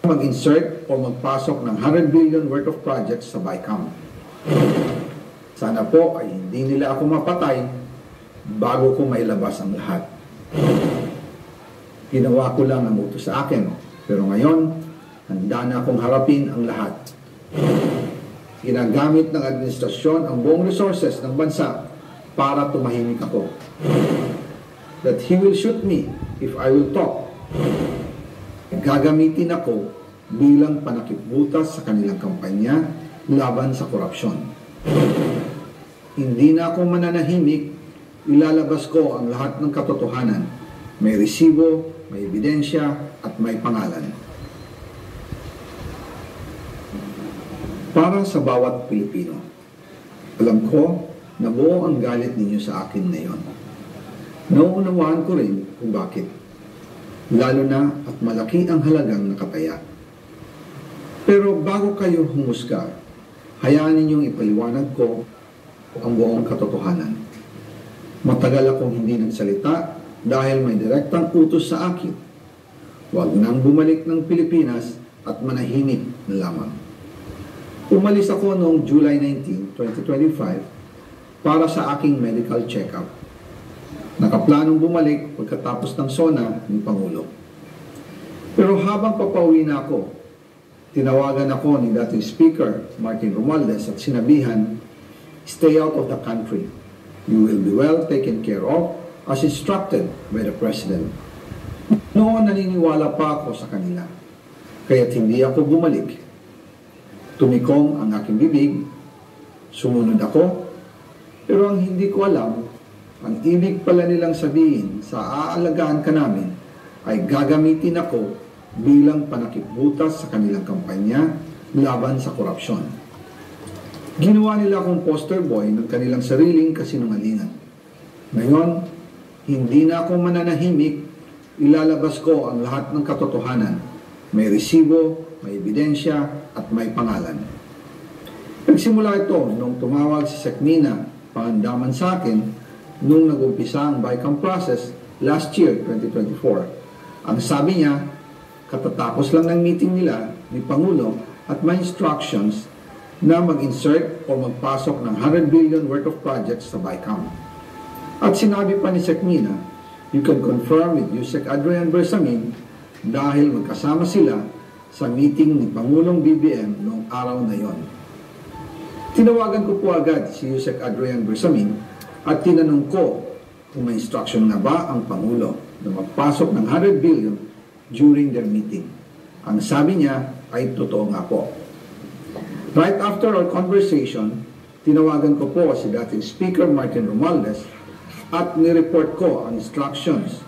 mag-insert o magpasok ng 100 billion worth of projects sa BICAM. Sana po ay hindi nila ako mapatay bago ko mailabas ang lahat. Ginawa ko lang ang utos sa akin, pero ngayon, handa na akong harapin ang lahat. Ginagamit ng administrasyon ang buong resources ng bansa para tumahimik ako. That he will shoot me if I will talk. Gagamitin ako bilang panakipbutas sa kanilang kampanya laban sa korupsyon. Hindi na ako mananahimik, ilalabas ko ang lahat ng katotohanan. May resibo, may ebidensya, at may pangalan. Para sa bawat Pilipino, alam ko na buo ang galit ninyo sa akin ngayon. Nauunawaan ko rin kung bakit. Lalo na at malaki ang halagang nakataya. Pero bago kayo humusga, hayaan ninyong ipaliwanag ko ang buong katotohanan. Matagal akong hindi nagsalita dahil may direktang utos sa akin. Huwag nang bumalik ng Pilipinas at manahimik na lamang. Umalis ako noong July 19, 2025 para sa aking medical check-up. Nakaplanong bumalik pagkatapos ng SONA ni Pangulo. Pero habang papauwi na ako, tinawagan ako ni dating Speaker Martin Romualdez at sinabihan, "Stay out of the country. You will be well taken care of as instructed by the President." Noon naniniwala pa ako sa kanila, kaya't hindi ako bumalik. Tumikom ang aking bibig, sumunod ako, pero ang hindi ko alam, ang ibig pala nilang sabihin sa aalagaan ka namin ay gagamitin ako bilang panakipbutas sa kanilang kampanya laban sa korupsyon. Ginawa nila akong poster boy ng kanilang sariling kasinungalingan. Ngayon, hindi na ako mananahimik, ilalabas ko ang lahat ng katotohanan. May resibo, may ebidensya, at may pangalan. Nagsimula ito nung tumawag si Sekmina Pangandaman sa akin nung nag-umpisa ang BICAM process last year, 2024. Ang sabi niya, katatapos lang ng meeting nila ni Pangulo at may instructions na mag-insert o magpasok ng 100 billion worth of projects sa BICAM. At sinabi pa ni Sekmina, you can confirm with Yusek Adrian Bersamin dahil magkasama sila sa meeting ni Pangulong BBM noong araw na yon. Tinawagan ko po agad si Yusek Adrian Bersamin at tinanong ko kung may instruction na ba ang Pangulo na magpasok ng 100 billion during their meeting. Ang sabi niya ay totoo nga po. Right after our conversation, tinawagan ko po si dating Speaker Martin Romualdez at nireport ko ang instructions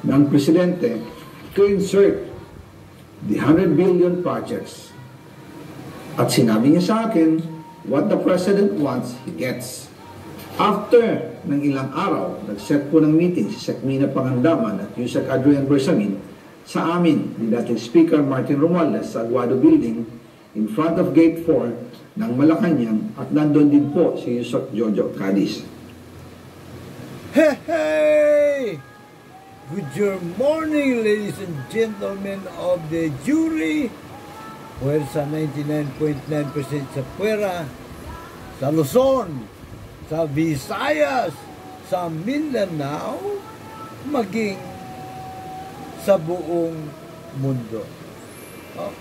ng Presidente to insert the 100 billion projects. At sinabi niya sa akin, what the President wants, he gets. After ng ilang araw, nag-set po ng meeting si Sekmina Pangandaman at Yusek Adrian Bersamin sa amin ni dating Speaker Martin Romualdez sa Aguado Building in front of Gate 4 ng Malacanang at nandun din po si Yusek Jojo Cadiz. Hey, hey! Good morning, ladies and gentlemen of the jury. Puwersa 99.9% sa Puwera, sa Luzon, sa Visayas, sa Mindanao, maging sa buong mundo. Oh.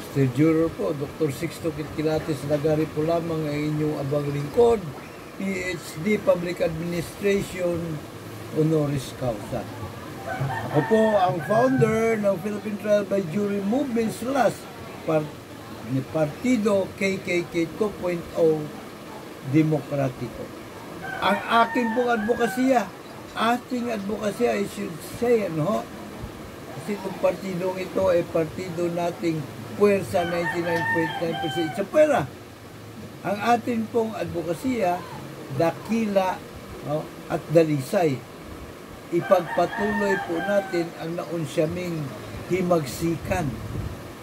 Mr. Juror po, Dr. Sixto Kitkilates Nagari po lamang ang inyong abang lingkod, PhD Public Administration, honoris causa. Ako po ang founder ng Philippine Trial by Jury Movement / Partido KKK 2.0 Demokratiko. Ang aking pong advokasya, ating advokasya, I should say, ano, kasi itong partidong ito ay partido nating Puwersa 99.9% sa pera. Ang ating pong advokasya, dakila, no, at dalisay. Ipagpatuloy po natin ang naunsyaming himagsikan,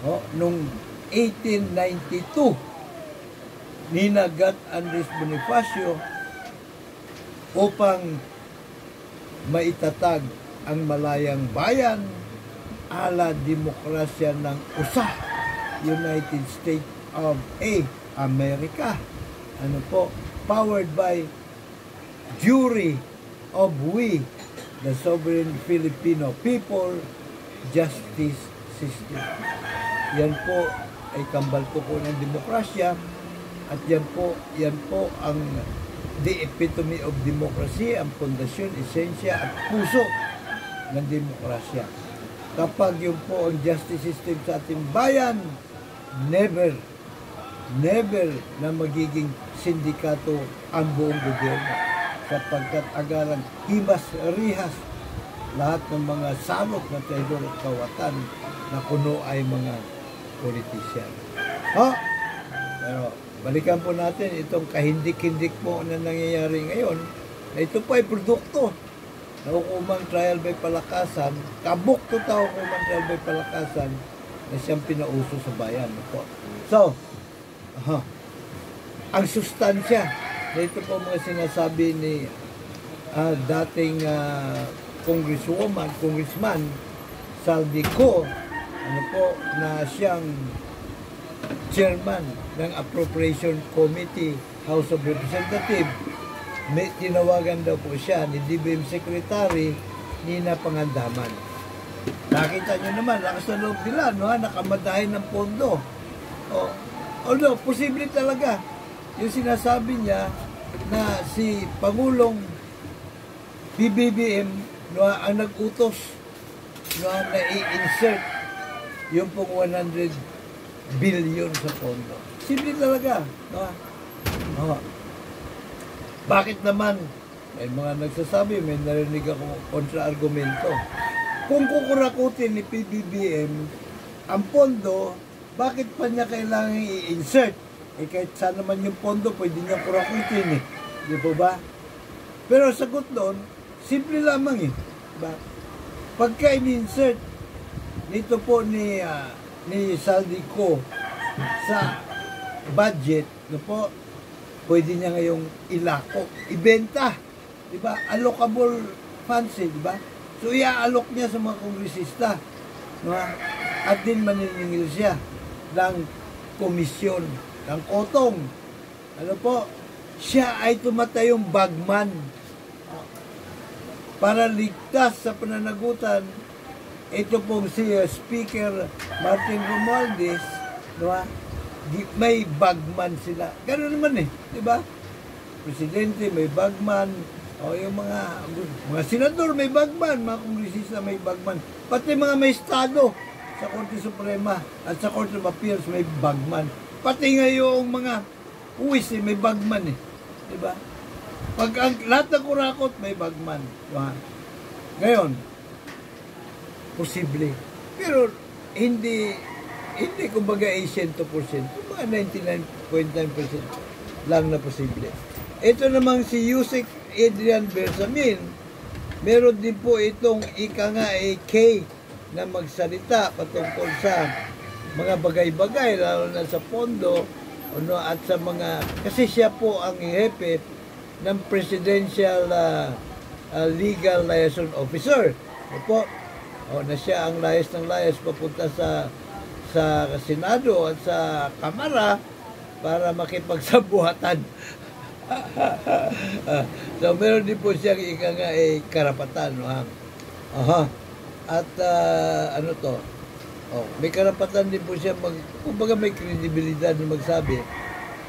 no, noong 1892 ni Nagat Andres Bonifacio upang maitatag ang malayang bayan ala demokrasya ng USA, United States of America. Ano po? Powered by jury of we, the sovereign Filipino people, justice system. Yan po ay kambal ko po ng demokrasya, at yan po ang the epitome of democracy, ang pundasyon, esensya at puso ng demokrasya. Kapag yun po ang justice system sa ating bayan, never na magiging sindikato ang buong gobyerno, sapagkat agaran himas-rihas lahat ng mga salot na traidor at kawatan na kuno ay mga politisyan. Pero balikan po natin itong kahindik-hindik po na nangyayari ngayon, na ito po ay produkto na hukumang trial by palakasan, kabukto ta hukumang trial by palakasan na siyang pinauso sa bayan. So, ang sustansya na ito po mga sinasabi ni dating congressman Saldi Co, na siyang chairman ng Appropriation Committee, House of Representatives. May tinawagan daw po siya ni DBM Secretary Nina Pangandaman. Nakita nyo naman, lakas na loob nila, nakamadahin ng pondo. Although, posible talaga yung sinasabi niya na si Pangulong BBM ang nag-utos na i-insert yung pong 100 billion sa pondo. Simple talaga. Bakit naman? May mga nagsasabi, may narinig ako kontra-argumento. Kung kukurakutin ni PBBM ang pondo, bakit pa niya kailangan i-insert? Kahit saan naman yung pondo, pwede niya kurakutin Di po ba? Pero sagot doon, simple lamang Diba? Pagka in-insert nito po ni Saldi Co sa budget, pwede niya ngayong ilako, ibenta. Diba? Allocable funds, diba? So, i-alok niya sa mga kongresista. Diba? At din maniningil siya ng komisyon, ng kotong. Siya ay tumatayong bagman para ligtas sa pananagutan. Ito pong si Speaker Martin Romualdez, diba? May bagman sila. Gano'n naman diba? Presidente may bagman, yung mga senador may bagman, mga kongresista may bagman, pati mga may estado sa Korte Suprema at sa Court of Appeals may bagman, pati ngayong mga uwis may bagman diba? Pag lahat ng kurakot may bagman, diba? Ngayon, posible, pero hindi kumbaga 100%, kumbaga 99.9% lang na posible. Ito namang si Yusek Adrian Bersamin, meron din po itong K na magsalita patungkol sa mga bagay-bagay, lalo na sa pondo, at sa mga, kasi siya po ang hepe ng Presidential Legal Liaison Officer. Na siya ang layas ng layas papunta sa Senado at sa Kamara para makipagsabuhatan. So meron din po siyang karapatan. At may karapatan din po siya kumbaga may kredibilidad na magsabi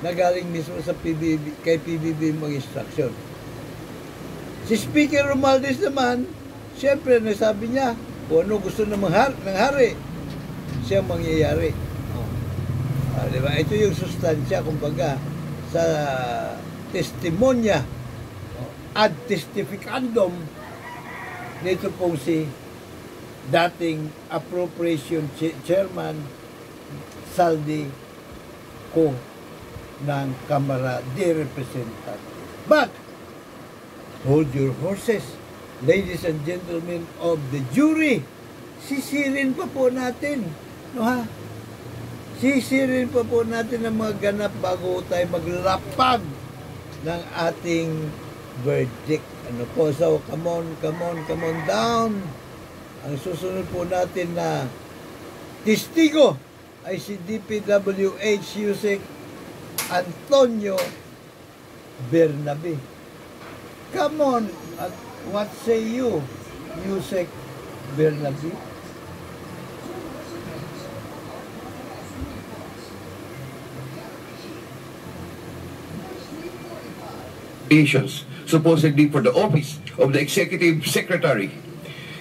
na galing mismo sa kay PBB mag-instruction. Si Speaker Romualdez naman, siyempre nasabi niya kung ano gusto ng hari, siya mangyayari. Diba? Ito yung sustansya, kumbaga, sa testimonya ad testificandum nito pong si dating Appropriation Chairman Saldi Co ng Kamara de Representatives. But, hold your horses, ladies and gentlemen of the jury. Sisirin pa po natin. Sisirin pa po natin ang mga ganap bago tayo maglapag ng ating verdict. So, come on down. Ang susunod po natin na testigo ay si DPWH Yusek Antonio Bernabe. Come on, what say you, Yusek Bernabe? Supposedly for the office of the executive secretary.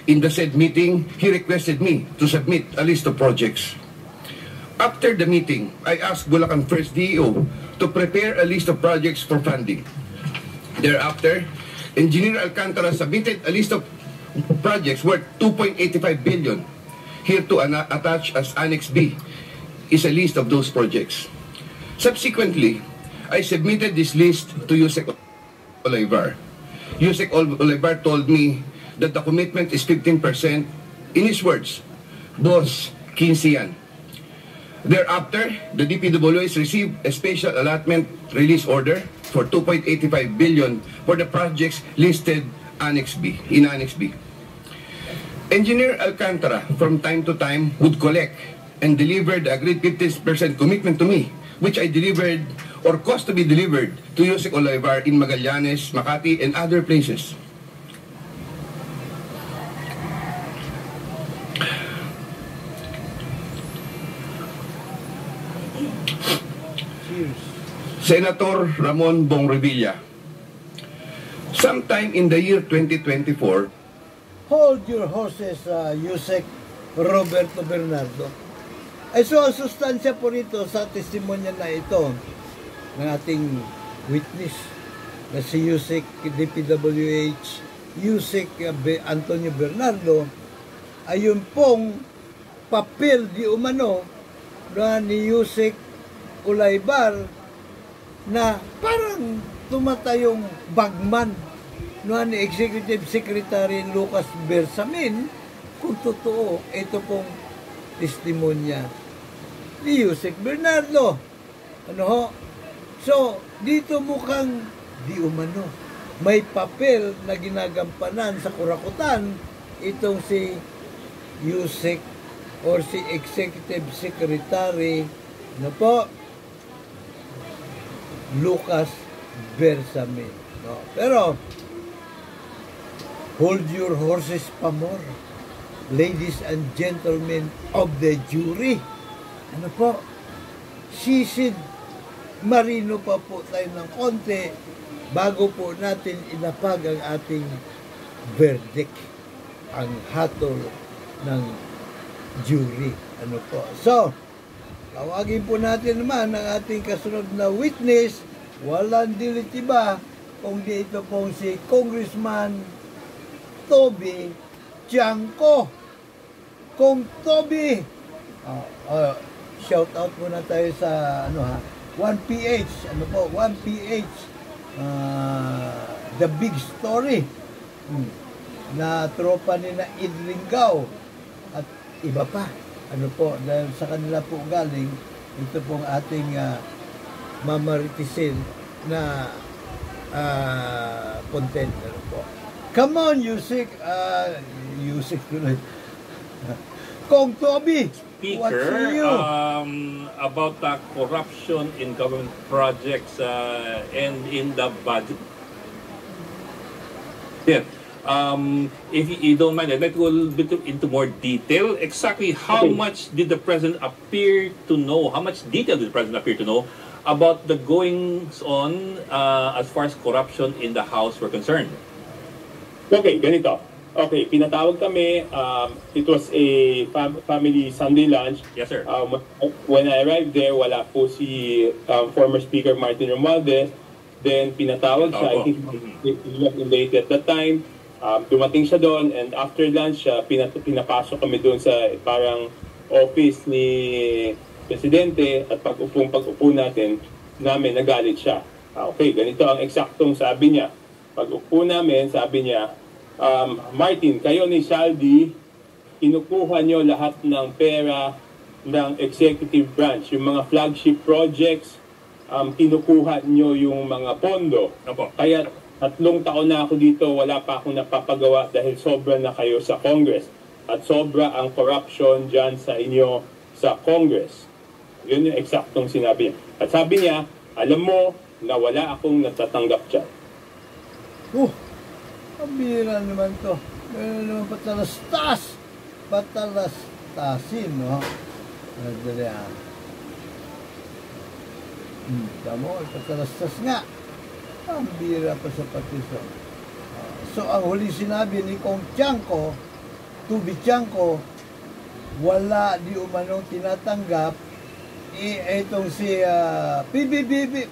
In the said meeting, he requested me to submit a list of projects. After the meeting, I asked Bulacan First DEO to prepare a list of projects for funding. Thereafter, Engineer Alcantara submitted a list of projects worth 2.85 billion. Here to attach as Annex B is a list of those projects. Subsequently, I submitted this list to Yusek Olivar. Yusek Olivar told me that the commitment is 15%. In his words, boss, 15 yan. Thereafter, the DPWH received a special allotment release order for 2.85 billion for the projects listed in Annex B. Engineer Alcantara, from time to time, would collect and deliver the agreed 50% commitment to me, which I delivered or caused to be delivered to Yusek Olivar in Magallanes, Makati, and other places. Senator Ramon Bong Revilla, sometime in the year 2024, Hold your horses, Yusek Roberto Bernardo. Ay so, ang sustansya po rito sa testimonya na ito ng ating witness na si Yusek DPWH Yusek Antonio Bernardo ay yung pong papel di umano na ni Yusek Olaybar na parang tumatayong bagman no ni Executive Secretary Lucas Bersamin. Kung totoo, ito pong testimonya ni Yusek Bernardo. Ano ho? So, dito mukhang di umano may papel na ginagampanan sa kurakutan itong si Yusek or si Executive Secretary po Lucas Bersamin. No? Pero hold your horses pa more, ladies and gentlemen of the jury. Ano po? Sisid marino pa po tayo ng konti bago po natin inapag ang ating verdict, ang hatol ng jury. Ano po? So, tawagin po natin naman ang ating kasunod na witness. Walang dilitiba kung di ito pong si Congressman Toby Tiangco. Kung Toby, shout out muna tayo sa 1PH, 1PH, The Big Story, na tropa ni na Idlinggaw at iba pa. Dahil sa kanila po galing, ito pong ating mamaritisin na content. Come on, Yusek. Yusek tuloy. Kong Toby, what say you? About the corruption in government projects and in the budget. Yeah. If you don't mind, I'd like to go a little bit into more detail. Exactly how much did the President appear to know, how much detail did the President appear to know about the goings-on as far as corruption in the House were concerned? Okay, ganito. Okay, pinatawag kami. It was a family Sunday lunch. Yes, sir. When I arrived there, wala po si former Speaker Martin Romualdez. Then pinatawag siya. I think he was late at that time. Dumating siya doon, and after lunch, pinapasok kami doon sa parang office ni Presidente, at pag-upo namin, nagalit siya. Okay, ganito ang eksaktong sabi niya. Pag-upo namin, sabi niya, Martin, kayo ni Saldi, kinukuha nyo lahat ng pera ng executive branch, yung mga flagship projects, kinukuha nyo yung mga pondo. Kaya 3 taon na ako dito, wala pa akong napapagawa dahil sobra na kayo sa Congress. at sobra ang corruption dyan sa inyo sa Congress. Yun yung eksaktong sinabi niya. At sabi niya, alam mo na wala akong natatanggap dyan. Ang bihira naman to. Meron naman patalastas. Patalastasin, no? Dali tama, patalastas nga. Ang bihira pa sa patiso. So, ang huli sinabi ni Kong Tiangco, Tubi Tiangco, wala di umanong tinatanggap itong si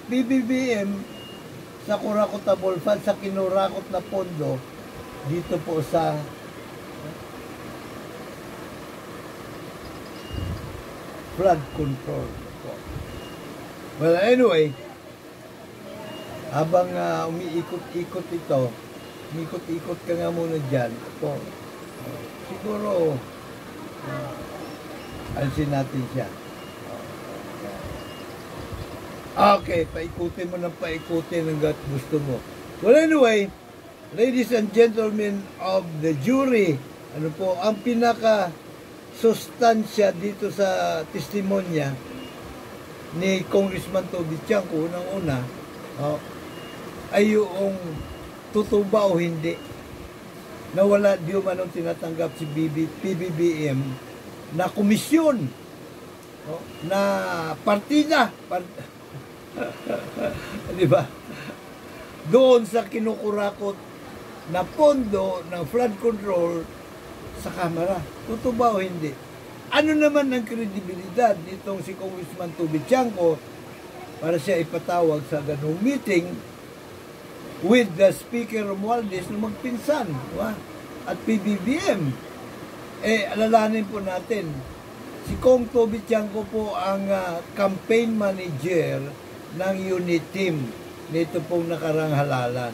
PBBM sa Kurakotable Fund, sa kinurakot na pondo dito po sa flood control. Well, anyway, habang umiikot-ikot ito, umikot-ikot ka nga muna dyan, po, siguro, alisin natin siya. Okay, paikutin mo ng paikutin hanggat gusto mo. Well, anyway, ladies and gentlemen of the jury, ano po, ang pinaka-sustansya dito sa testimonya ni Congressman Toby Tiangco, unang-una, ay yung totoo ba o hindi na wala di umanong tinatanggap si PBBM na komisyon, na partida, di ba? Doon sa kinukurakot na pondo ng flood control sa Kamara. Totoo ba o hindi? Ano naman ang kredibilidad nitong si Congressman Toby Tiangco para siya ipatawag sa ganung meeting with the Speaker Romualdez na magpinsan, diba? At PBBM. Alalahanin po natin, si Kong Toby Tiangco po ang campaign manager ng unit team nito pong nakarang halalan.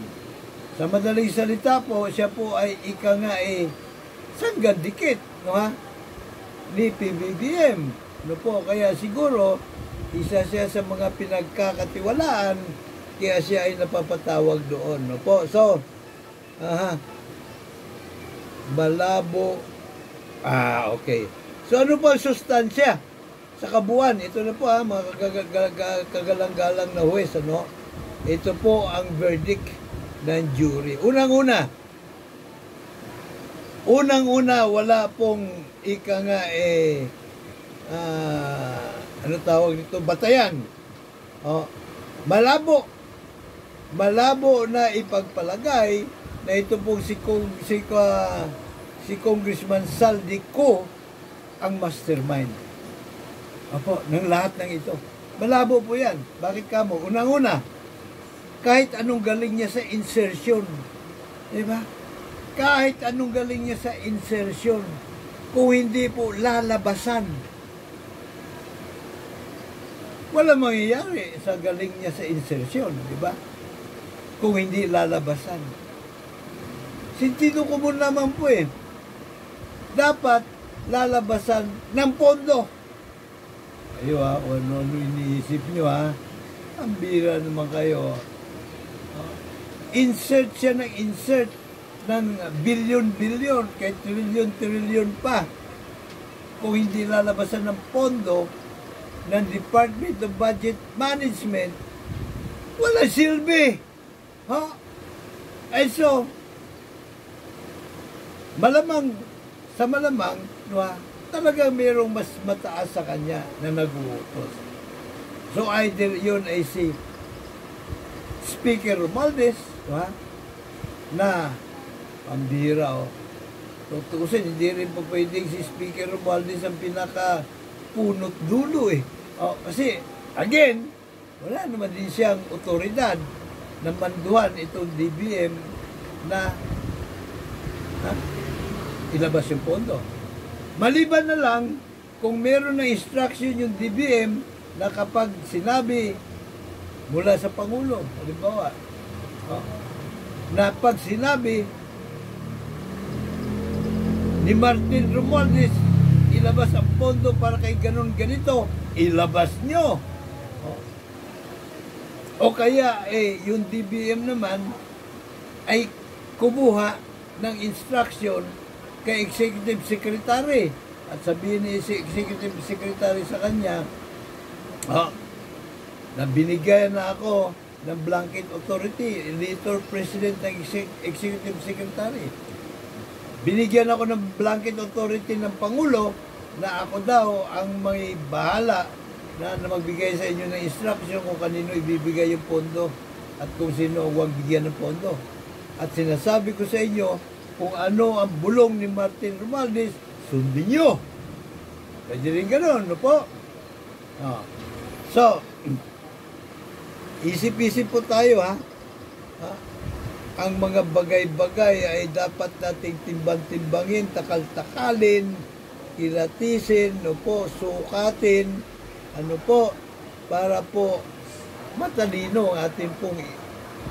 Sa madaling salita po, siya po ay sanggandikit, no, ni PBBM. No po, kaya siguro isa siya sa mga pinagkakatiwalaan kaya siya ay napapatawag doon. No po. So, malabo. Okay. So, ano po ang sustansya? Sa kabuuan, ito na po mga kagalang-galang na huwes, ano? Ito po ang verdict ng jury. Unang-una, wala pong ano tawag nito, batayan. Malabo na ipagpalagay na ito pong si Congressman Saldico ang mastermind. Ng lahat ng ito. Malabo po yan. Bakit kamo? Unang-una, kahit anong galing niya sa insertion, di ba? Kahit anong galing niya sa insertion, kung hindi po lalabasan, wala mangyayari sa galing niya sa insertion, di ba? Kung hindi lalabasan. Sintido ko mo naman po dapat lalabasan ng pondo. Ayo ano iniisip nyo ang bira naman kayo. Insert siya ng insert ng billion kahit trillion pa. Kung hindi lalabasan ng pondo ng Department of Budget Management, wala silbi. So, malamang, talagang mayroong mas mataas sa kanya na nag-uutos. So either yun ay si Speaker Romualdez, na pambira tutusin, hindi rin po pwedeng si Speaker Romualdez ang pinaka-punot dulo kasi again, wala naman din siyang otoridad na manduhan itong DBM na ilabas yung pondo. Maliban na lang kung meron na instruction yung DBM na kapag sinabi mula sa Pangulo, halimbawa, na pag sinabi ni Martin Romualdez, ilabas ang pondo para kay ganito, ilabas nyo. O kaya, yung DBM naman ay kumuha ng instruction kay Executive Secretary. At sabihin ni Executive Secretary sa kanya, na binigyan na ako ng blanket authority, later President ng Executive Secretary. Binigyan ako ng blanket authority ng Pangulo na ako daw ang may bahala na magbigay sa inyo ng instruction kung kanino ibibigay yung pondo at kung sino huwag bigyan ng pondo. At sinasabi ko sa inyo kung ano ang bulong ni Martin Romualdez, sundin nyo. Pwede rin ganun, no po? So, isip-isip po tayo, ha? Ang mga bagay-bagay ay dapat nating timbang-timbangin, takal-takalin, kilatisin, no po, sukatin, ano po, para po matalino ang ating pong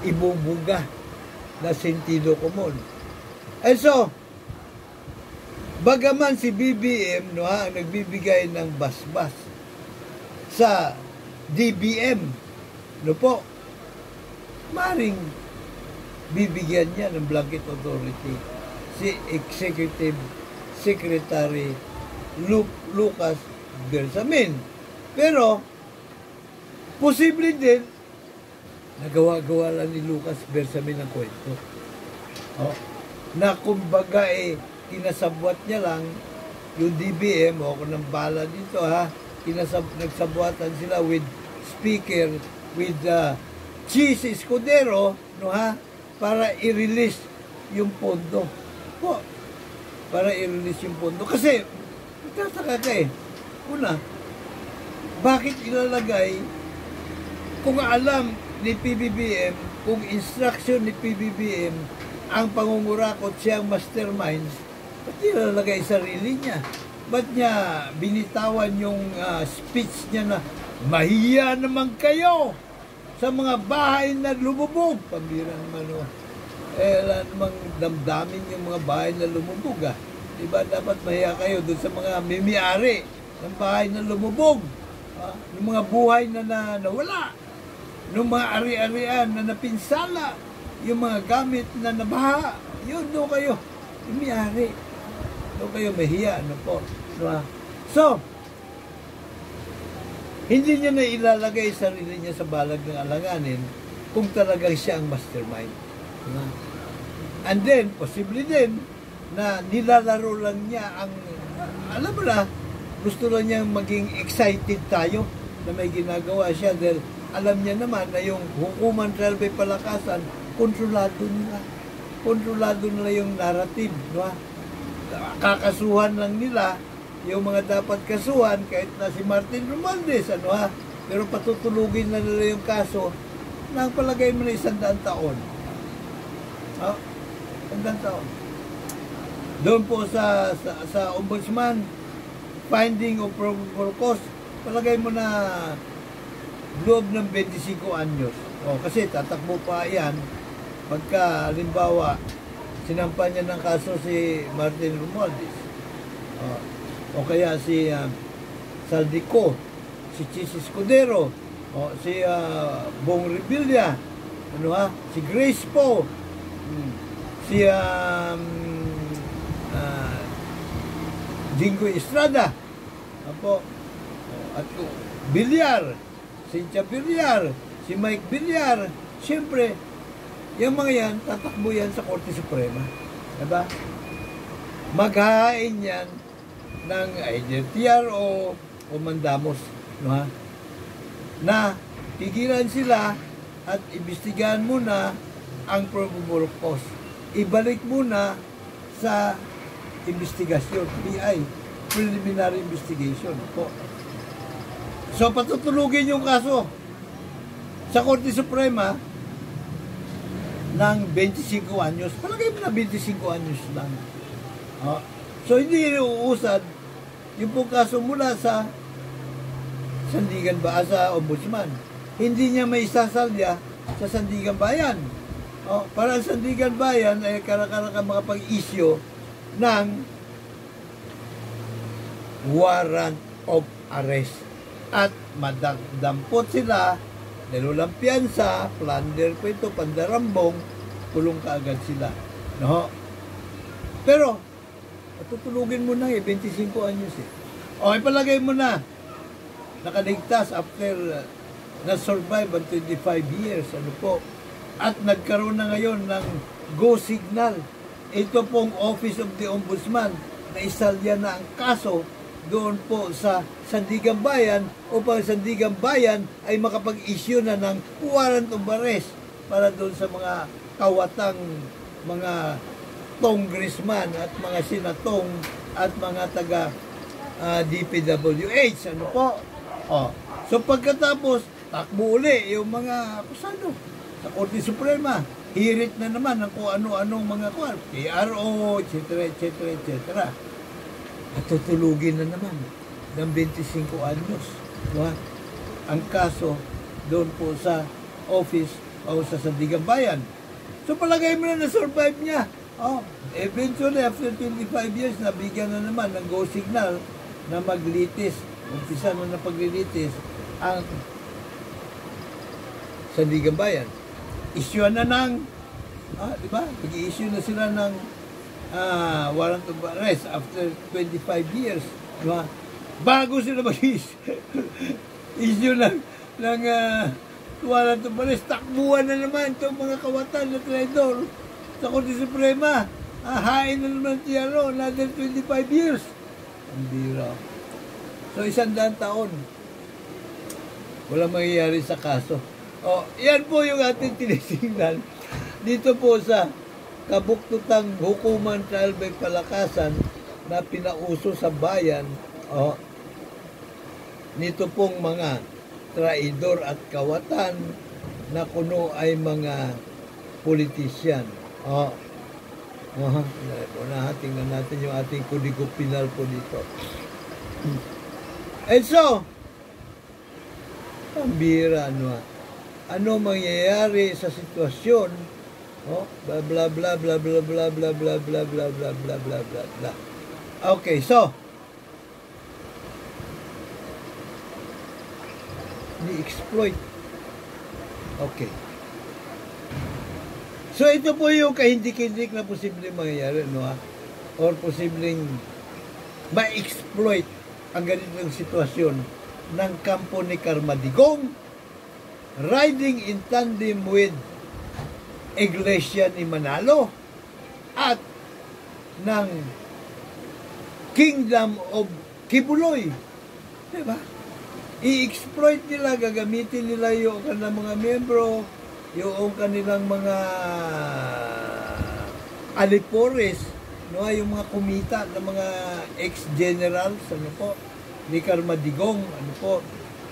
ibubuga na sentido komon. And so, bagaman si BBM, no, ang nagbibigay ng basbas sa DBM, no po, maring bibigyan niya ng blanket authority si Executive Secretary Lucas Bersamin. Pero, posible din, nagawa-gawa lang ni Lucas Bersamin ang kwento. Na kumbaga kinasabwat niya lang yung DBM, o kung nang bala dito ha, nagsabwatan sila with Speaker, with Cheese Escudero, no ha, para i-release yung pondo. Po, para i-release yung pondo. Kasi, magtataka ka una, bakit ilalagay, kung alam ni PBBM, kung instruction ni PBBM, ang pangungurakot siyang mastermind, ba't ilalagay sarili niya? Ba't niya binitawan yung speech niya na, mahiya naman kayo sa mga bahay na lumubog. Pambira naman, wala namang damdamin yung mga bahay na lumubog, Diba, dapat mahiya kayo doon sa mga mimiari ng bahay na lumubog. Yung mga buhay na nawala. Yung mga ari-arian na napinsala. Yung mga gamit na nabaha. Yun, doon kayo mimiari. Doon kayo mahiya, ano po. Diba? So, hindi niya na ilalagay sarili niya sa balag ng alanganin kung talagang siya ang mastermind. And then, posible din na nilalaro lang niya ang, alam mo na, gusto lang niyang maging excited tayo na may ginagawa siya dahil alam niya naman na yung hukuman trial by palakasan, kontrolado nila. Kontrolado nila yung narrative. No? Kakasuhan lang nila yung mga dapat kasuhan kahit na si Martin Romualdez, pero patutulugin na nila yung kaso na ang palagay mo na 100 taon. 100 taon. Doon po sa ombudsman, finding of probable cause, palagay mo na loob ng 25 anyos. Kasi tatakbo pa yan pagka, halimbawa, sinampa niya ng kaso si Martin Romualdez. O kaya si Saldico, si Cheese Escudero, si Bong Revilla, si Grace Poe, si Jingo Estrada, at Villar, Cynthia Villar, si Mike Villar. Siyempre, yung mga yan, tatakbo yan sa Korte Suprema. Diba? Maghahain yan ng either TRO o mandamos, na tigilan sila at imbestigahan muna ang probable cause. Ibalik muna sa investigasyon, PI, preliminary investigation po. So patutulugin yung kaso sa Korte Suprema ng 25 anyos. Palagay mo na 25 anyos lang. So hindi uusad yung pong kaso mula sa Sandigan sa Ombudsman. Hindi niya may isasalya sa Sandigan Bayan. Para ang Sandigan Bayan ay karakara makapag-issue ng warrant of arrest. At madagdampot sila, nilulang piyansa, plunder po ito, pandarambong, kulong kaagad sila. Pero, Tutulugin mo na 25 anyos eh. O, ipalagay mo na, nakaligtas after na-survive ang 25 years, ano po. At nagkaroon na ngayon ng go signal. Ito pong Office of the Ombudsman na isalya na ang kaso doon po sa Sandigan Bayan upang Sandigan Bayan ay makapag-issue na ng warrant of arrest para doon sa mga kawatang mga congressman at mga senatong at mga taga DPWH. Ano po? Oh. So pagkatapos, takbo uli yung mga akusado sa Korte Suprema. Hirit na naman ng kung ano-anong mga PRO, etc., etc., etc. At tutulugin na naman ng 25 anyos. Diba? Ang kaso doon po sa office o sa Sandigan Bayan. So palagay mo na na-survive niya. Oh, eventually, after 25 years, nabigyan na naman ng go signal na maglitis. Umpisa na ng paglilitis ang Sandigan Bayan. Issue na ng, di ba? Pag-i-issue na sila ng warrant of arrest after 25 years. Di ba? Bago sila mag-issue ng warrant of arrest, takbuhan na naman itong mga kawatan na traidor sa Korte Suprema. Hain na naman siya, another 25 years. Ang bira. So, 100 taon. Walang mangyayari sa kaso. O, yan po yung ating tinitingnan dito po sa kabuktutang hukuman trial by palakasan na pinauso sa bayan. O, nito pong mga traidor at kawatan na kuno ay mga politisyan. O, tingnan natin yung ating Kodigo Penal po dito. And so, ang bira, ano mangyayari sa sitwasyon, bla bla bla bla bla bla bla bla bla bla bla bla bla bla bla. Okay, so ni-exploit. Okay. So ito po yung kahindik-hindik na posibleng mangyayari, or posibleng ma-exploit ang ganitong sitwasyon ng kampo ni Carmadigong riding in tandem with Iglesia ni Manalo at ng Kingdom of Kibuloy. Diba? I-exploit nila, gagamitin nila yung kanilang mga miyembro, yung kanilang mga alipores, yung mga kumita ng mga ex-generals, ni Carmadigong,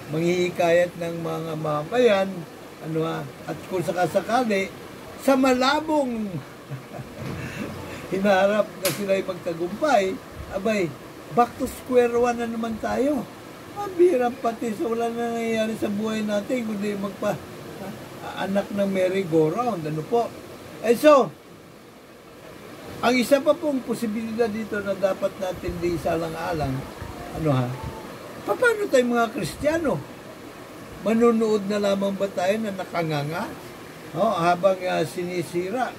manghihikayat ng mga mamayan, at kung sakasakali, sa malabong hinaharap na sila'y magtagumpay, abay, back to square one na naman tayo. Mabirang pati, so wala na nangyayari sa buhay natin, kundi anak ng merry-go-round, And so, ang isa pa pong posibilidad dito na dapat natin di isalang-alang, paano tayo mga Kristiyano? Manunood na lamang ba tayo na nakanganga? Habang sinisira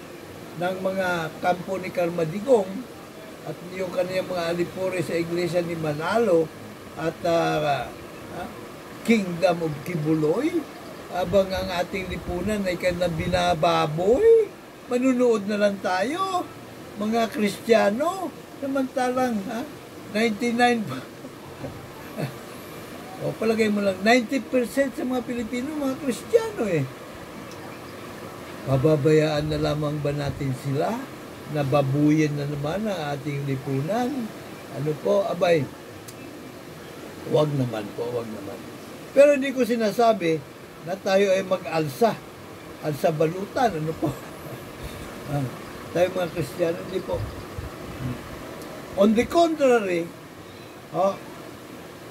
ng mga kampo ni Carmadigong at yung kaniyang mga alipore sa Iglesia ni Manalo at Kingdom of Kibuloy, habang ang ating lipunan ay kanang binababoy, manunood na lang tayo, mga Kristiyano, samantalang 99 palagay mo lang, 90% sa mga Pilipino, mga Kristiyano Pababayaan na lamang ba natin sila? Nababuyan na naman ang ating lipunan? Abay, wag naman po, wag naman. Pero hindi ko sinasabi na tayo ay mag-alsa. Alsa balutan, tayo mga Kristiyano, hindi po. On the contrary,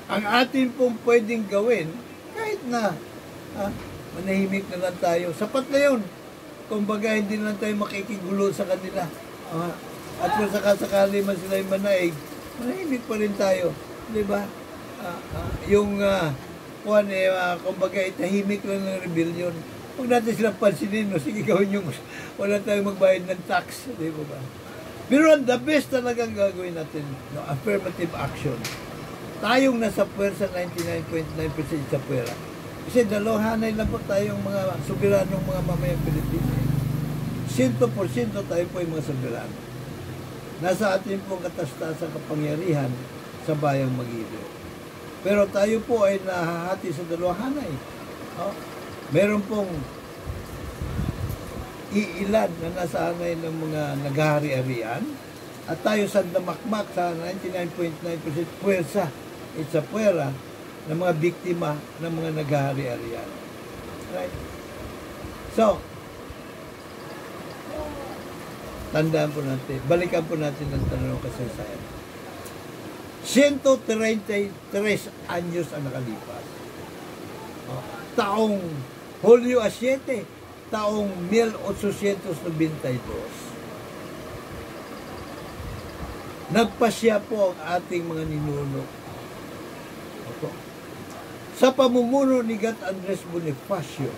ang atin pong pwedeng gawin, kahit na manahimik na lang tayo, sapat na yun. Kumbaga, hindi na lang tayo makikigulo sa kanila. At kung sakasakali man sila yung manaig, manahimik pa rin tayo. Diba? Kumbaga, itahimik lang ng rebellion. Huwag natin silang pansinin, sige gawin yung wala tayong magbayad ng tax. Diba ba? Pero ang the best talagang gagawin natin, no, affirmative action. Tayong nasa puwersa 99.9% sa puwera. Kasi dalahanay lang po tayong mga soberanong mga mamayang Pilipino. 100% tayo po yung mga soberano. Nasa atin po katastasang kapangyarihan sa bayang Magiliw. Pero tayo po ay nahahati sa dalahanay. No? Meron pong iilan na nasa hanay ng mga naghahari-harian at tayo sa damakmak sa 99.9% puwersa sa puwera ng mga biktima ng mga naghahari-harian. Right? So, tandaan po natin, balikan po natin ang tanong kasaysayan. 133 anyos ang nakalipas. Taong Hulyo 7, taong 1892. Nagpasya po ang ating mga ninuno. Sa pamumuno ni Gat Andres Bonifacio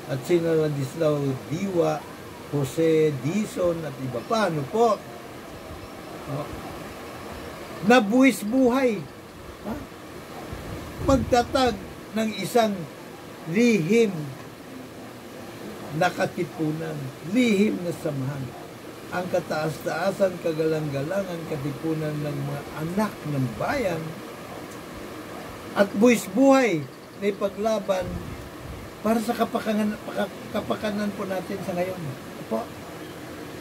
at sina Ladislao Diwa, Jose Dizon at iba pa, ano po, nabuwis buhay, magtatag ng isang lihim na katipunan, lihim na samahan, ang kataas-taasan, kagalang-galangan, katipunan ng mga anak ng bayan, at buwis buhay na ipaglaban para sa kapakanan po natin sa ngayon. Po.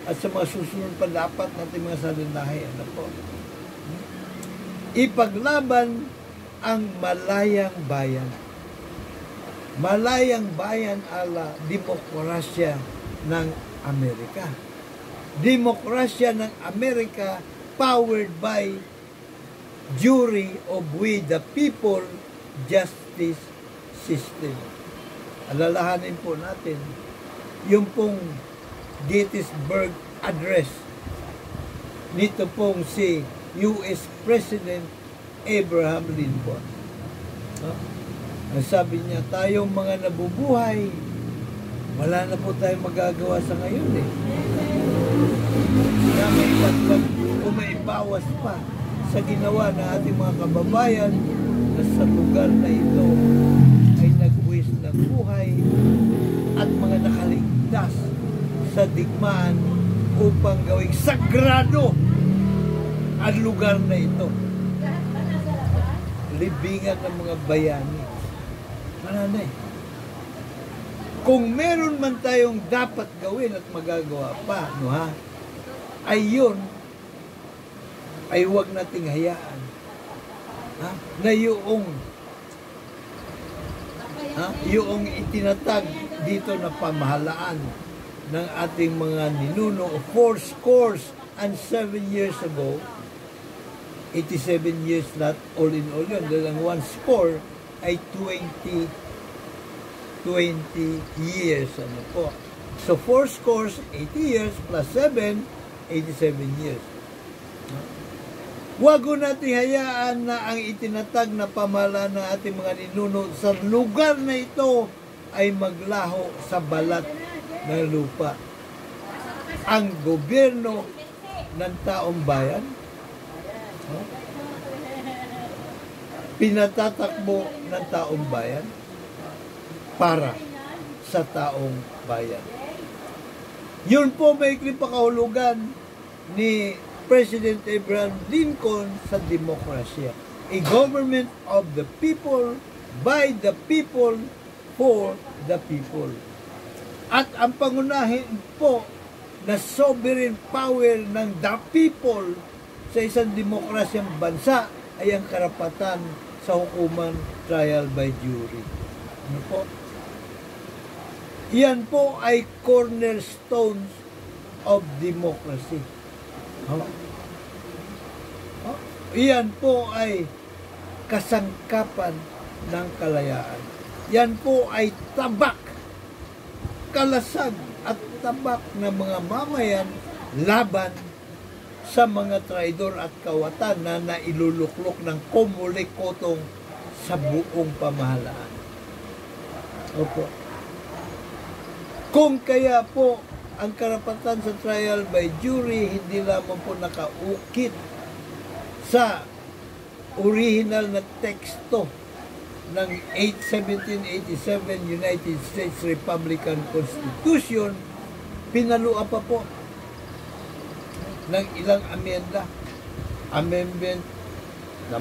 At sa mga susunod pa dapat natin mga salinahe. Ano po? Ipaglaban ang malayang bayan. Malayang bayan ala demokrasya ng Amerika. Demokrasya ng Amerika powered by jury of we the people justice system. Alalahanin po natin yung pong Gettysburg Address nito pong si US President Abraham Lincoln. Ang sabi niya, tayong mga nabubuhay, wala na po tayong magagawa sa ngayon eh. Na may pagpag o may bawas pa sa ginawa ng ating mga kababayan na sa lugar na ito ay nagbuwis ng buhay at mga nakaligtas sa digmaan upang gawing sagrado ang lugar na ito. Libingan ng mga bayani. Mananay. Kung meron man tayong dapat gawin at magagawa pa, no ha, ay yun ay huwag nating hayaan na yung itinatag dito na pamahalaan ng ating mga ninuno 407 years ago, 87 years not all in all yun, dahil ang one score ay 20 years. Ano po? So 4 scores, 80 years plus 7, 87 years. Huwag natin hayaan na ang itinatag na pamahalaan ng ating mga ninuno sa lugar na ito ay maglaho sa balat ng lupa. Ang gobyerno ng taong bayan, pinatatakbo ng taong bayan para sa taong bayan. Yun po may pakahulugan ni President Abraham Lincoln sa demokrasya. A government of the people, by the people, for the people. At ang pangunahin po na sovereign power ng the people sa isang demokrasyang bansa ay ang karapatan sa hukuman trial by jury. Ano po? Yan po ay cornerstones of democracy. Iyan po ay kasangkapan ng kalayaan. Yan po ay tabak, kalasag at tabak ng mga mamayan laban sa mga traidor at kawatan na nailuluklok ng komulikotong sa buong pamahalaan. Opo. Kung kaya po ang karapatan sa trial by jury hindi lamang po nakaukit sa original na teksto ng 1787 United States Republican Constitution, pinalua pa po ng ilang amenda, amendment, 10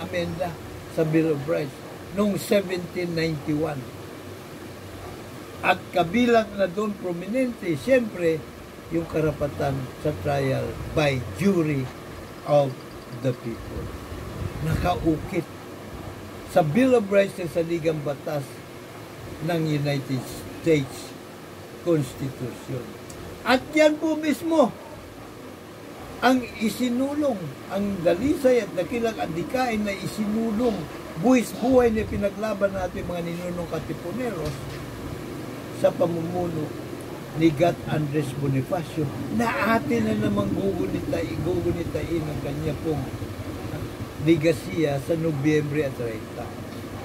amenda sa Bill of Rights noong 1791. At kabilang na doon prominente, siyempre, yung karapatan sa trial by jury of the people. Nakaukit sa Bill of Rights ng Saligang Batas ng United States Constitution. At yan po mismo ang isinulong, ang dalisay at dakilang adikain na isinulong buwis buhay na pinaglaban natin mga ninunong Katipuneros sa pamumuno ni Gat Andres Bonifacio na atin na namang gugunitain ang kanya pong ligasiya sa Nobyembre at 30.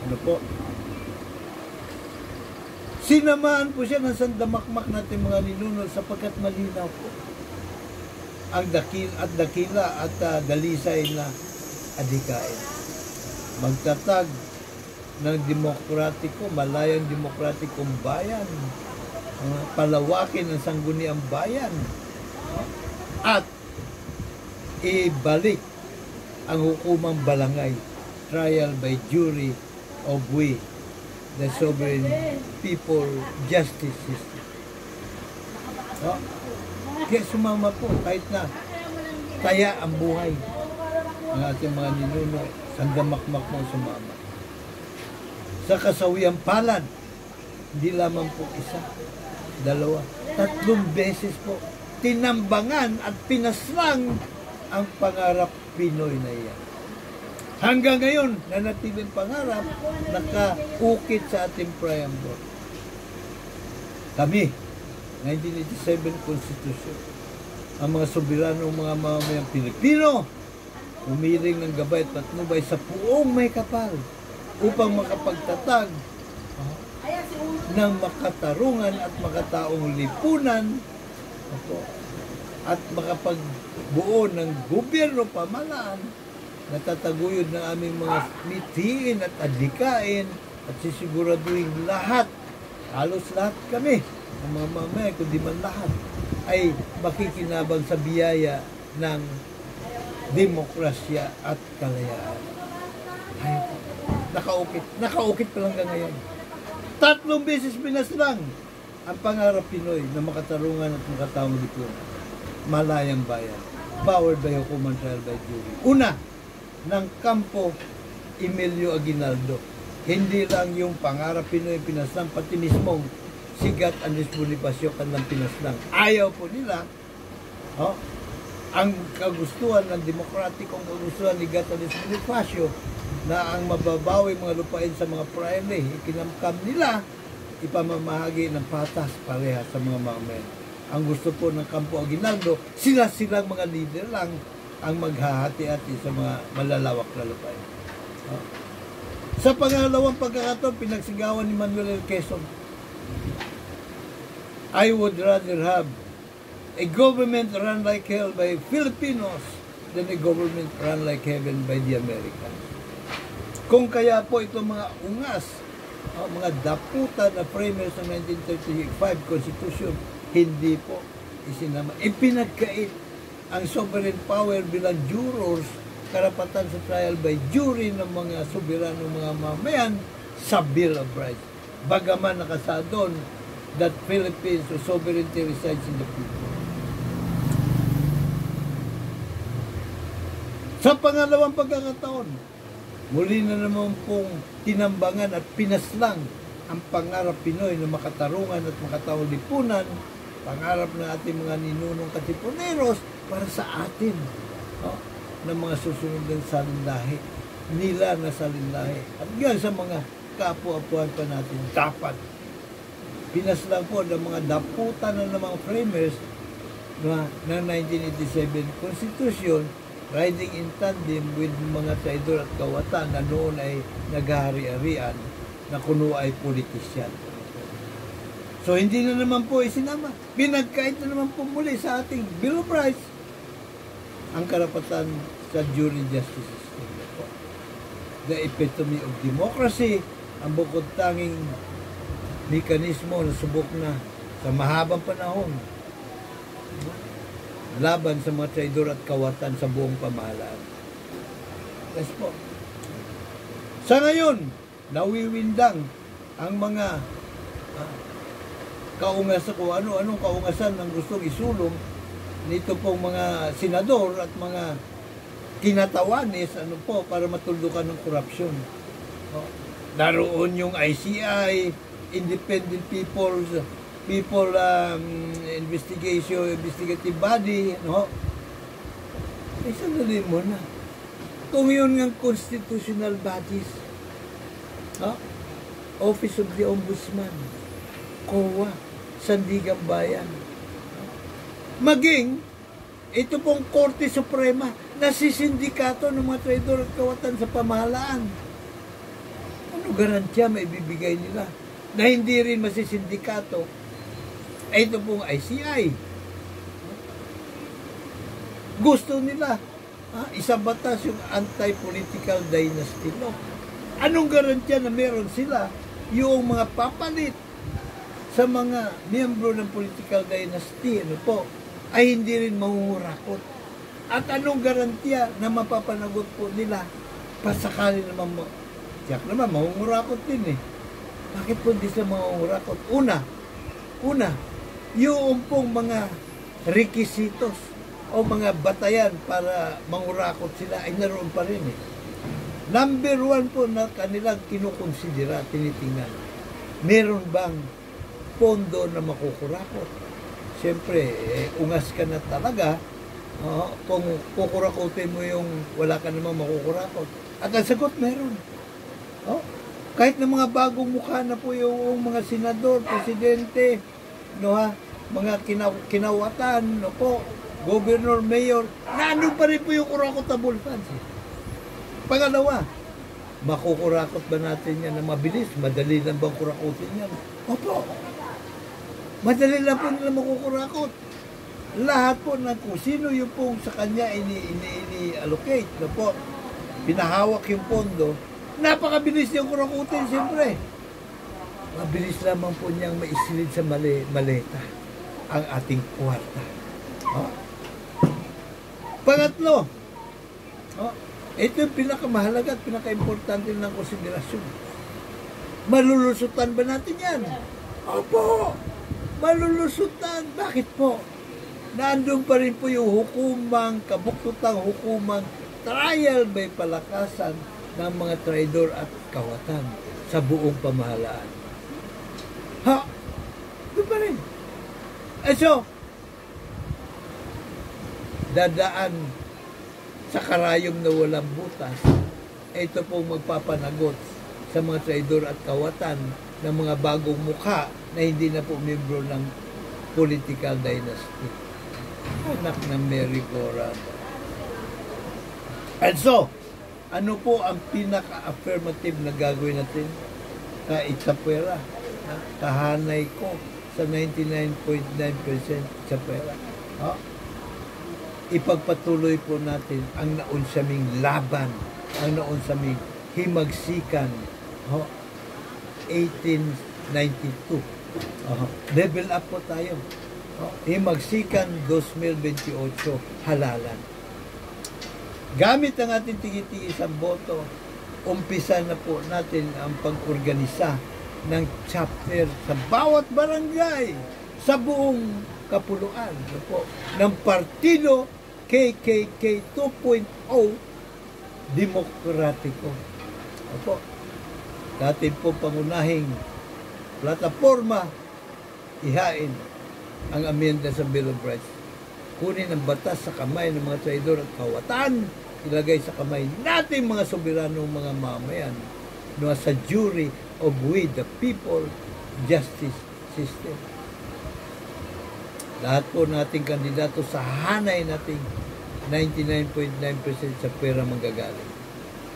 Ano po? Sinamaan po siya ng sandamakmak natin mga ninuno sapagkat malinaw po ang dakila at dalisay na adikain. Magtatag ng demokratiko, malayang demokratikong bayan, palawakin ang sangguniang bayan, at ibalik ang hukumang balangay, trial by jury of we, the sovereign people justice system. Kaya sumama po, kahit na kaya ang buhay ng ating mga ninuno, sandamakmak mo sumama. Sa kasawiang palad, hindi lamang po isa, dalawa, 3 beses po, tinambangan at pinaslang ang pangarap Pinoy na iyan. Hanggang ngayon, nanatiling pangarap, nakaukit sa ating preamble. Kami, 1987 Constitution, ang mga soberanong mga mamamayang Pilipino, umiring ng gabay at patnubay sa puong may kapal upang makapagtatag ng makatarungan at makataong lipunan at makapagbuo ng gobyerno pamalaan na tataguyod ng aming mga mithiin at adhikain at sisiguraduhin lahat, halos lahat kami, ang mga mamaya, kundi man lahat, ay makikinabang sa biyaya ng demokrasya at kalayaan. Ay, nakaukit pa lang ngayon. 3 beses pinaslang ang pangarap Pinoy na makatarungan at makataong lipunan. Malayang bayan, powered by hukuman trial by jury. Una, ng kampo Emilio Aguinaldo. Hindi lang yung pangarap Pinoy pinaslang, pati mismong si Gat Andres Bonifacio kanilang pinaslang. Ayaw po nila ang kagustuhan ng demokratikong kagustuhan ni Gat Andres Bonifacio na ang mababawi mga lupain sa mga prime, ikinamkam nila, ipamamahagi ng patas pareha sa mga mamayan. Ang gusto po ng kampo Aguinaldo, sila-silang mga leader lang ang maghahati-hati sa mga malalawak na lupain. Sa pangalawang pagkakataon, pinagsigawan ni Manuel L. Quezon, I would rather have a government run like hell by Filipinos than a government run like heaven by the Americans. Kung kaya po itong mga ungas, mga daputan na framers ng 1935 Constitution, hindi po isinama. Ipinagkait ang sovereign power bilang jurors, karapatan sa trial by jury ng mga soberanong mga mamayan sa Bill of Rights. Bagaman nakasadon that Philippines sovereignty resides in the people. Sa pangalawang pagkakataon, muli na naman pong tinambangan at pinaslang ang pangarap Pinoy na makatarungan at makataong lipunan, pangarap ng ating mga ninunong Katipuneros para sa atin, ng mga susunod ng salinlahi, nila na salinlahi. At yan sa mga kapu-apuan pa natin, dapat pinaslang po ng mga daputan na ng mga framers ng 1987 Constitution, riding in tandem with mga traidor at kawatan na noon ay naghahari-harian na kuno ay politisyan. So hindi na naman po isinama. Pinagkait na naman po muli sa ating Bill of Rights ang karapatan sa jury justice system. The epitome of democracy, ang bukod tanging mekanismo na subok na sa mahabang panahon laban sa mga traidor at kawatan sa buong pamahalaan. Yes po. Sa ngayon, nawiwindang ang mga kaungasan kung ano-anong kaungasan ng gustong isulong nito pong mga senador at mga kinatawanis para matuldukan ng korupsyon. Naroon yung ICI, Independent People Investigative Body, sandali mo na. Kung yun ng constitutional bodies, Office of the Ombudsman, COA, Sandigan Bayan. Maging, ito pong Korte Suprema, nasisindikato ng mga traidor at kawatan sa pamahalaan. Ano garantiya may bibigay nila? Na hindi rin masisindikato. Ito pong ICI. Gusto nila, isang batas yung anti-political dynasty law. Anong garantiya na meron sila yung mga papalit sa mga miyembro ng political dynasty, ay hindi rin mangungurakot. At anong garantiya na mapapanagot po nila pasakali naman tiyak naman, mangungurakot din eh. Bakit po hindi sila mangungurakot? Una, yung pong mga requisitos o mga batayan para mangurakot sila ay naroon pa rin eh. Number 1 po na kanilang kinukonsidera, tinitingnan. Meron bang pondo na makukurakot? Siyempre, ungas ka na talaga kung kukurakotin mo yung wala ka namang makukurakot. At ang sagot, meron. Kahit na mga bagong mukha na po yung mga senador, presidente, mga kinawatan, governor, mayor, naano pa rin po yung kurakotable funds. Pangalawa, makukurakot ba natin yan na mabilis? Madali lang bang kurakotin yan? Opo. Madali lang po nila makukurakot. Lahat po na kung sino yung pong sa kanya ini-allocate, pinahawak yung pondo, napakabilis niyang kurakutin, siyempre. Mabilis lamang po niyang maisilid sa maleta ang ating kwarta. Pangatlo, ito yung pinakamahalaga at pinaka-importante ng konsiderasyon. Malulusutan ba natin yan? Opo! Malulusutan. Bakit po? Nandun pa rin po yung hukumang, kabuktutang hukumang trial by palakasan ng mga traidor at kawatan sa buong pamahalaan. Doon pa rin. So, dadaan sa karayom na walang butas, ito pong magpapanagot sa mga traidor at kawatan ng mga bagong mukha na hindi na po membro ng political dynasty. Anak ng Mary Cora. And so, ano po ang pinaka-affirmative na gagawin natin? Kaitsapwera. Kahanay ko sa 99.9% Itsapwera. Ipagpatuloy po natin ang naunsaming laban, ang naunsaming himagsikan 1892. Level up po tayo. Himagsikan 2028, halalan. Gamit ang ating tigi-tigisang boto, umpisa na po natin ang pag-organisa ng chapter sa bawat barangay sa buong kapuluan ng partido KKK 2.0 Demokratiko. Dati po pangunahing plataforma, ihain ang amyenda sa Bill of Rights. Kunin ang batas sa kamay ng mga traidor at kawatan, ilagay sa kamay natin mga soberanong mga mamayan sa jury of we the people justice system. Lahat po nating kandidato sa hanay nating 99.9% sa pera manggagaling.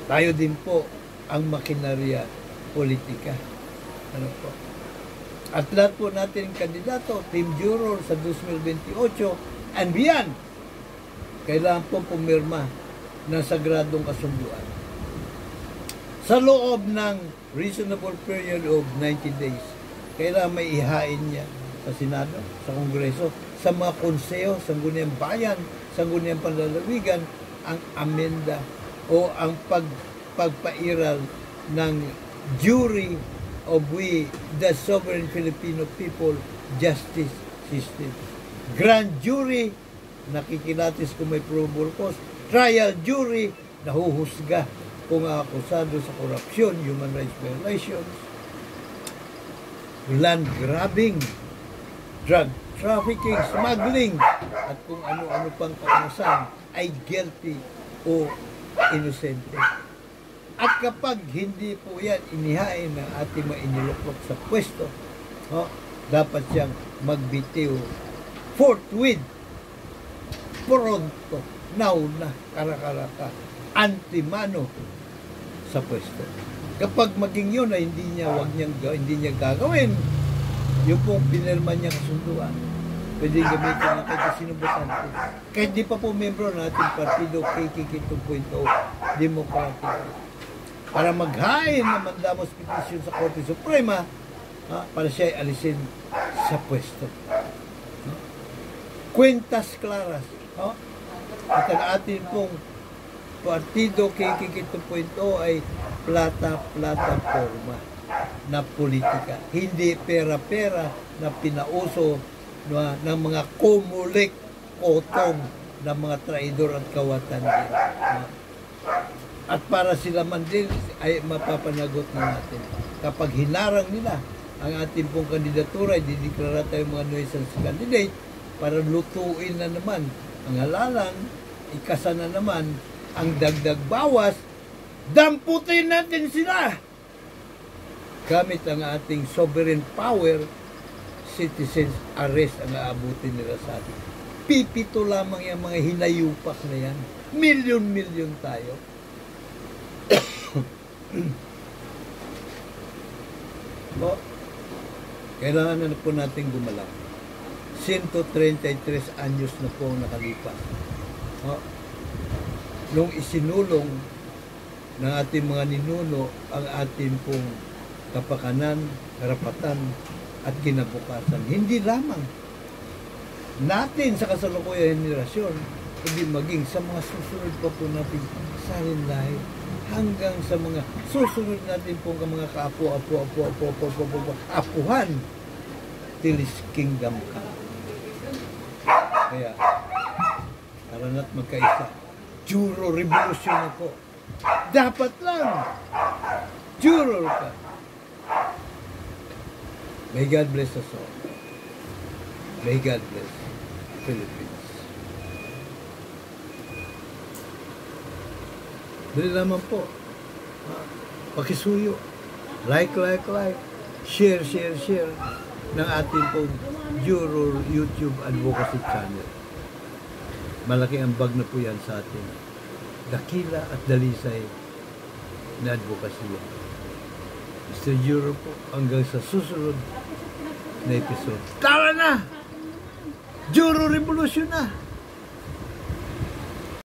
Tayo din po ang makinarya politika. At lahat po natin kandidato, team juror sa 2028 and beyond, kailangan po pumirma ng sagradong kasunduan. Sa loob ng reasonable period of 90 days, kailangan may ihain niya sa Senado, sa Kongreso, sa mga konseyo, sangguniang bayan, sangguniang panlalawigan, ang amenda o ang pagpairal ng jury of we, the sovereign Filipino people, justice system. Grand jury, nakikilatis kung may probable cause. Trial jury, nahuhusga kung akusado sa korupsyon, human rights violations, land grabbing, drug trafficking, smuggling, at kung ano-ano pang kaunasan ay guilty o inosente. At kapag hindi po yan inihain ng ating mga iniluklok sa pwesto, dapat siyang magbitiw forthwith, pronto, now na, karakaraka, antimano sa pwesto. Kapag maging yun ay hindi niya gagawin, yung pong pinirma niya kasunduan, pwede gamitin na kahit sinubotante. Kahit di pa po membro ng ating partido KKK 2.0 Democratic, para maghain ng mandamos petition sa Korte Suprema, para siya ay alisin sa pwesto. Cuentas claras. At ang ating pong partido KKK 2.0 ay plataforma na politika. Hindi pera-pera na pinauso ng mga kumulik kotong ng mga traidor at kawatan din. At para sila man din ay mapapanagot na natin. Kapag hinarang nila ang ating pong kandidatura, dideklara tayo mga nuisance candidate para lutuin na naman ang halalan, ikasa na naman ang dagdag bawas, damputin natin sila! Gamit ang ating sovereign power, citizens arrest ang aabutin nila sa atin. Pipito lamang yung mga hinayupak na yan. Milyon-milyon tayo. Kailangan na po natin gumalaw. 133 anyos na po nakalipas. Nung isinulong ng ating mga ninuno ang ating pong kapakanan, karapatan, at kinabukasan. Hindi lamang natin sa kasalukuyang henerasyon, kundi maging sa mga susunod pa po natin salinlahi, hanggang sa mga susunod natin pong mga apuhan, till His kingdom come. Kaya, para na't magkaisa, juro revolution na po. Dapat lang, juro ka. May God bless us all. May God bless Philippines. Dali naman po. Pakisuyo. Like. Share ng ating pong Juror YouTube Advocacy Channel. Malaki ang bag na po yan sa atin. Dakila at dalisay na advokasya. Mr. Juror po, hanggang sa susunod na episode. Tara na! Juror Revolution na!